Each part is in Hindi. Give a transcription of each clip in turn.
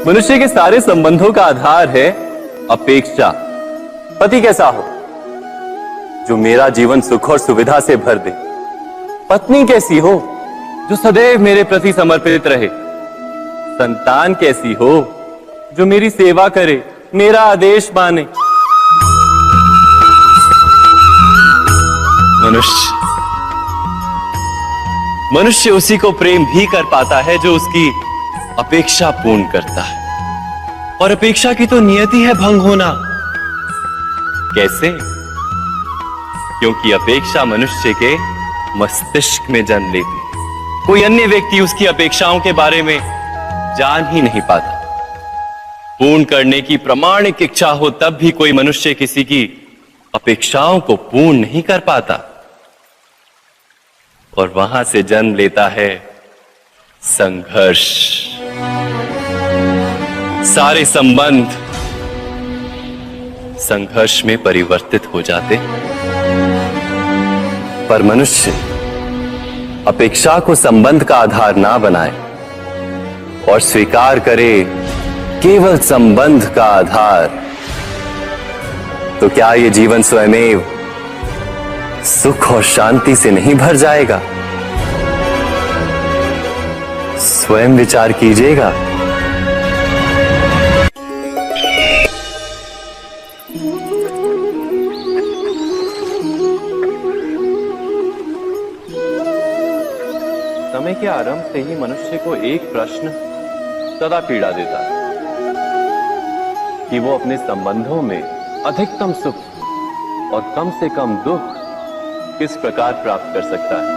मनुष्य के सारे संबंधों का आधार है अपेक्षा। पति कैसा हो जो मेरा जीवन सुख और सुविधा से भर दे। पत्नी कैसी हो जो सदैव मेरे प्रति समर्पित रहे। संतान कैसी हो जो मेरी सेवा करे, मेरा आदेश माने। मनुष्य उसी को प्रेम भी कर पाता है जो उसकी अपेक्षा पूर्ण करता है, और अपेक्षा की तो नियति है भंग होना। कैसे? क्योंकि अपेक्षा मनुष्य के मस्तिष्क में जन्म लेती है। कोई अन्य व्यक्ति उसकी अपेक्षाओं के बारे में जान ही नहीं पाता। पूर्ण करने की प्रामाणिक इच्छा हो तब भी कोई मनुष्य किसी की अपेक्षाओं को पूर्ण नहीं कर पाता, और वहां से जन्म लेता है संघर्ष। सारे संबंध संघर्ष में परिवर्तित हो जाते। पर मनुष्य अपेक्षा को संबंध का आधार ना बनाए और स्वीकार करे केवल संबंध का आधार, तो क्या ये जीवन स्वयमेव सुख और शांति से नहीं भर जाएगा? स्वयं विचार कीजिएगा। समय के आरंभ से ही मनुष्य को एक प्रश्न सदा पीड़ा देता है कि वो अपने संबंधों में अधिकतम सुख और कम से कम दुख किस प्रकार प्राप्त कर सकता है।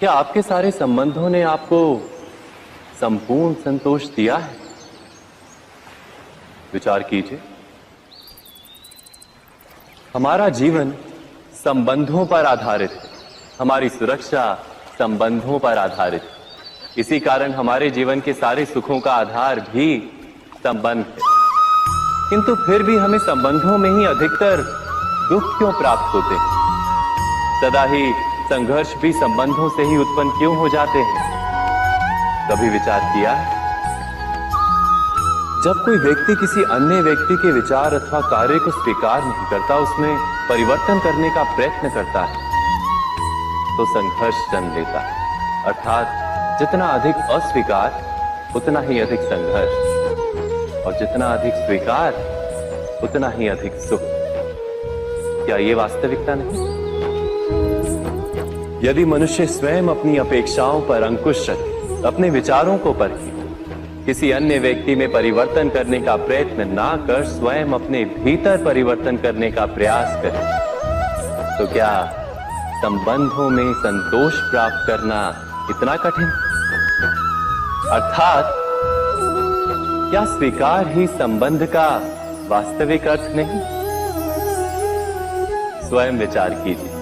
क्या आपके सारे संबंधों ने आपको संपूर्ण संतोष दिया है? विचार कीजिए। हमारा जीवन संबंधों पर आधारित है। हमारी सुरक्षा संबंधों पर आधारित है। इसी कारण हमारे जीवन के सारे सुखों का आधार भी संबंध है। किंतु फिर भी हमें संबंधों में ही अधिकतर दुख क्यों प्राप्त होते हैं? सदा ही संघर्ष भी संबंधों से ही उत्पन्न क्यों हो जाते हैं? कभी विचार किया है? जब कोई व्यक्ति किसी अन्य व्यक्ति के विचार अथवा कार्य को स्वीकार नहीं करता, उसमें परिवर्तन करने का प्रयत्न करता है, तो संघर्ष जन्म लेता है। अर्थात जितना अधिक अस्वीकार उतना ही अधिक संघर्ष, और जितना अधिक स्वीकार उतना ही अधिक सुख। क्या ये वास्तविकता नहीं? यदि मनुष्य स्वयं अपनी अपेक्षाओं पर अंकुश रखे, अपने विचारों को परखे, किसी अन्य व्यक्ति में परिवर्तन करने का प्रयत्न ना कर स्वयं अपने भीतर परिवर्तन करने का प्रयास करे, तो क्या संबंधों में संतोष प्राप्त करना इतना कठिन? अर्थात क्या स्वीकार ही संबंध का वास्तविक अर्थ नहीं? स्वयं विचार कीजिए।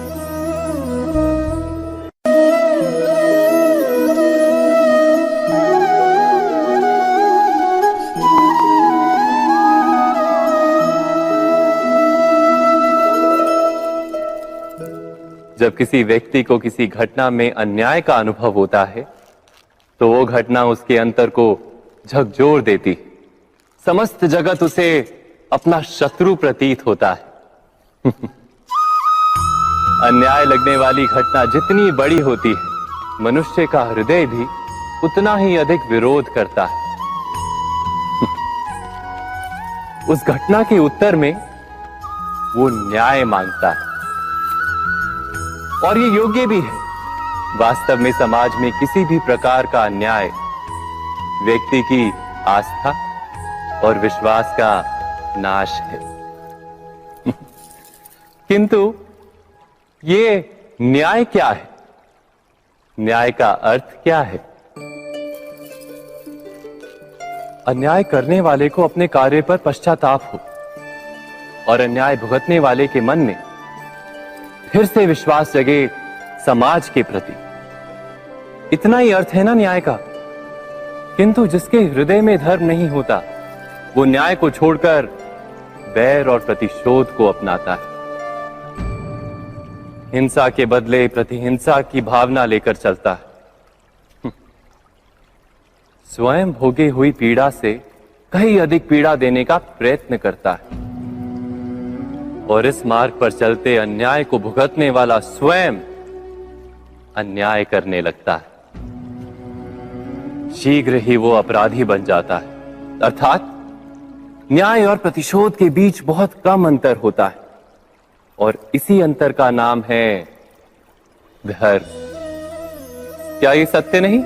जब किसी व्यक्ति को किसी घटना में अन्याय का अनुभव होता है, तो वो घटना उसके अंतर को झकझोर देती। समस्त जगत उसे अपना शत्रु प्रतीत होता है। अन्याय लगने वाली घटना जितनी बड़ी होती है, मनुष्य का हृदय भी उतना ही अधिक विरोध करता है। उस घटना के उत्तर में वो न्याय मांगता है, और ये योग्य भी है। वास्तव में समाज में किसी भी प्रकार का अन्याय व्यक्ति की आस्था और विश्वास का नाश है। किंतु ये न्याय क्या है? न्याय का अर्थ क्या है? अन्याय करने वाले को अपने कार्य पर पश्चाताप हो, और अन्याय भुगतने वाले के मन में फिर से विश्वास जगे समाज के प्रति। इतना ही अर्थ है ना न्याय का। किंतु जिसके हृदय में धर्म नहीं होता, वो न्याय को छोड़कर बैर और प्रतिशोध को अपनाता है। हिंसा के बदले प्रतिहिंसा की भावना लेकर चलता है। स्वयं भोगी हुई पीड़ा से कहीं अधिक पीड़ा देने का प्रयत्न करता है और इस मार्ग पर चलते अन्याय को भुगतने वाला स्वयं अन्याय करने लगता है। शीघ्र ही वो अपराधी बन जाता है, अर्थात न्याय और प्रतिशोध के बीच बहुत कम अंतर होता है और इसी अंतर का नाम है धर्म। क्या ये सत्य नहीं?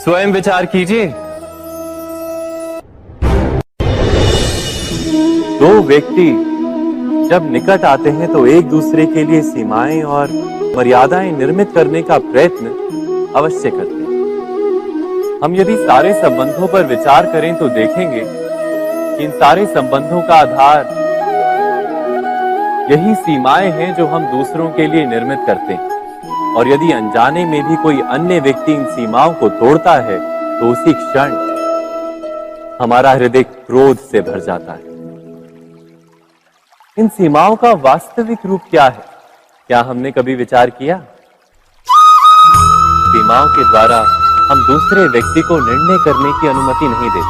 स्वयं विचार कीजिए। दो व्यक्ति जब निकट आते हैं तो एक दूसरे के लिए सीमाएं और मर्यादाएं निर्मित करने का प्रयत्न अवश्य करते हैं। हम यदि सारे संबंधों पर विचार करें तो देखेंगे कि इन सारे संबंधों का आधार यही सीमाएं हैं जो हम दूसरों के लिए निर्मित करते हैं। और यदि अनजाने में भी कोई अन्य व्यक्ति इन सीमाओं को तोड़ता है तो उसी क्षण हमारा हृदय क्रोध से भर जाता है। इन सीमाओं का वास्तविक रूप क्या है? क्या हमने कभी विचार किया? सीमाओं के द्वारा हम दूसरे व्यक्ति को निर्णय करने की अनुमति नहीं देते,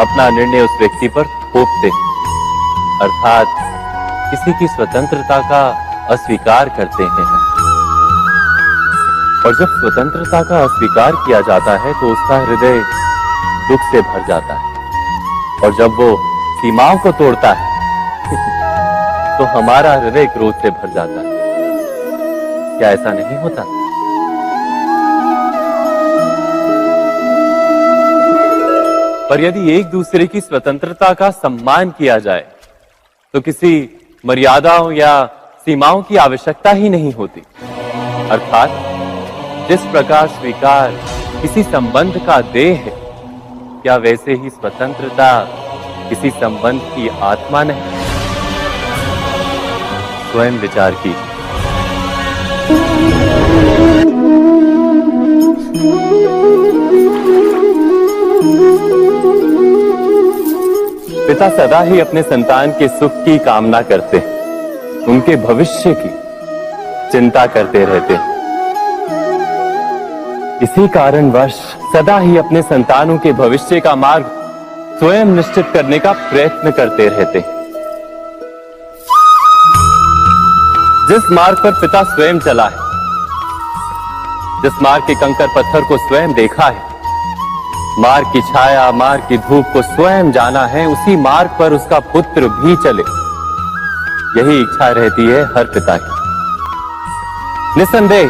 अपना निर्णय उस व्यक्ति पर थोपते, अर्थात किसी की स्वतंत्रता का अस्वीकार करते हैं। और जब स्वतंत्रता का अस्वीकार किया जाता है तो उसका हृदय दुख से भर जाता है और जब वो सीमाओं को तोड़ता है तो हमारा हृदय क्रोध से भर जाता है। क्या ऐसा नहीं होता? पर यदि एक दूसरे की स्वतंत्रता का सम्मान किया जाए तो किसी मर्यादाओं या सीमाओं की आवश्यकता ही नहीं होती। अर्थात जिस प्रकार स्वीकार किसी संबंध का देह है, क्या वैसे ही स्वतंत्रता किसी संबंध की आत्मा नहीं? स्वयं विचार कीजिए। पिता सदा ही अपने संतान के सुख की कामना करते हैं, उनके भविष्य की चिंता करते रहते हैं। इसी कारणवश सदा ही अपने संतानों के भविष्य का मार्ग स्वयं निश्चित करने का प्रयत्न करते रहते हैं। जिस मार्ग पर पिता स्वयं चला है, जिस मार्ग के कंकर पत्थर को स्वयं देखा है, मार्ग की छाया, मार्ग की धूप को स्वयं जाना है, उसी मार्ग पर उसका पुत्र भी चले, यही इच्छा रहती है हर पिता की। निसंदेह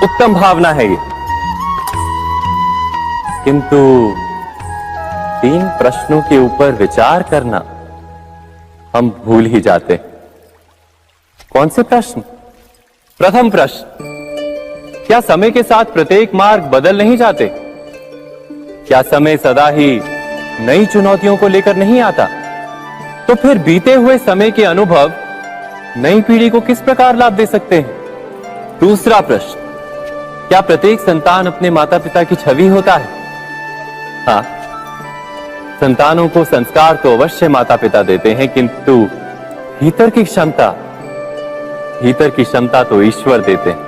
उत्तम भावना है ये, किंतु 3 प्रश्नों के ऊपर विचार करना हम भूल ही जाते हैं। कौन से प्रश्न? प्रथम प्रश्न, क्या समय के साथ प्रत्येक मार्ग बदल नहीं जाते? क्या समय सदा ही नई चुनौतियों को लेकर नहीं आता? तो फिर बीते हुए समय के अनुभव नई पीढ़ी को किस प्रकार लाभ दे सकते हैं? दूसरा प्रश्न, क्या प्रत्येक संतान अपने माता पिता की छवि होता है? हाँ, संतानों को संस्कार तो अवश्य माता पिता देते हैं, किंतु भीतर की क्षमता तो ईश्वर देते हैं।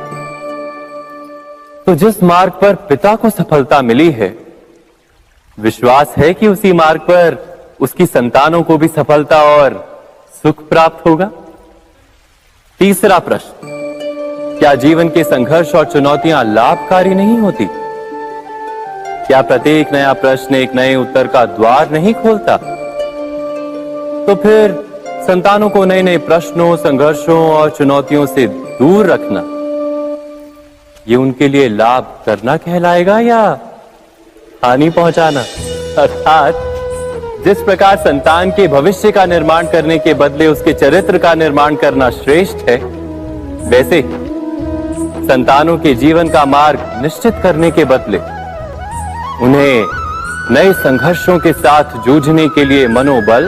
तो जिस मार्ग पर पिता को सफलता मिली है, विश्वास है कि उसी मार्ग पर उसकी संतानों को भी सफलता और सुख प्राप्त होगा। तीसरा प्रश्न, क्या जीवन के संघर्ष और चुनौतियां लाभकारी नहीं होती? क्या प्रत्येक नया प्रश्न एक नए उत्तर का द्वार नहीं खोलता? तो फिर संतानों को नए नए प्रश्नों, संघर्षों और चुनौतियों से दूर रखना, ये उनके लिए लाभ करना कहलाएगा या हानि पहुंचाना? अर्थात जिस प्रकार संतान के भविष्य का निर्माण करने के बदले उसके चरित्र का निर्माण करना श्रेष्ठ है, वैसे संतानों के जीवन का मार्ग निश्चित करने के बदले उन्हें नए संघर्षों के साथ जूझने के लिए मनोबल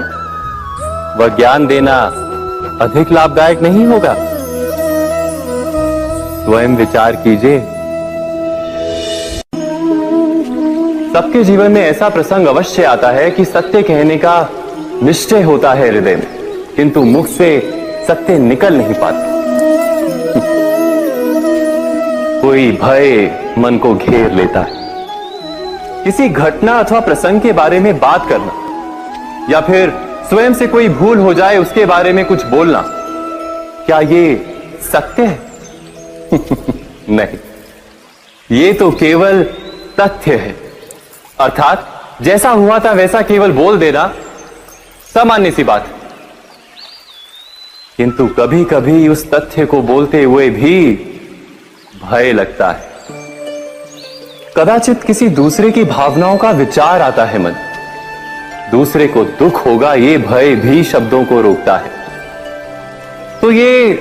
व ज्ञान देना अधिक लाभदायक नहीं होगा? स्वयं विचार कीजिए। सबके जीवन में ऐसा प्रसंग अवश्य आता है कि सत्य कहने का निश्चय होता है हृदय में, किंतु मुख से सत्य निकल नहीं पाता। कोई भय मन को घेर लेता है। किसी घटना अथवा प्रसंग के बारे में बात करना या फिर स्वयं से कोई भूल हो जाए उसके बारे में कुछ बोलना, क्या ये सत्य है? नहीं, ये तो केवल तथ्य है। अर्थात जैसा हुआ था वैसा केवल बोल देना सामान्य सी बात है। किंतु कभी कभी उस तथ्य को बोलते हुए भी भय लगता है। कदाचित किसी दूसरे की भावनाओं का विचार आता है मन, दूसरे को दुख होगा ये भय भी शब्दों को रोकता है। तो ये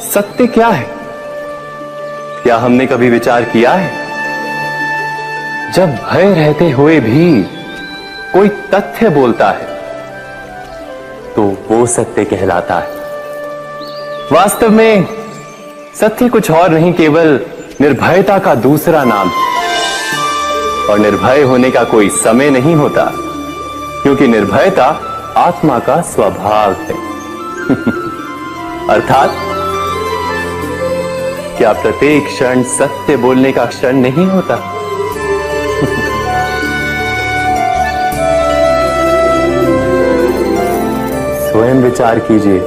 सत्य क्या है? क्या हमने कभी विचार किया है? जब भय रहते हुए भी कोई तथ्य बोलता है तो वो सत्य कहलाता है। वास्तव में सत्य कुछ और नहीं, केवल निर्भयता का दूसरा नाम है। और निर्भय होने का कोई समय नहीं होता, क्योंकि निर्भयता आत्मा का स्वभाव है। अर्थात क्या प्रत्येक क्षण सत्य बोलने का क्षण नहीं होता? स्वयं विचार कीजिए।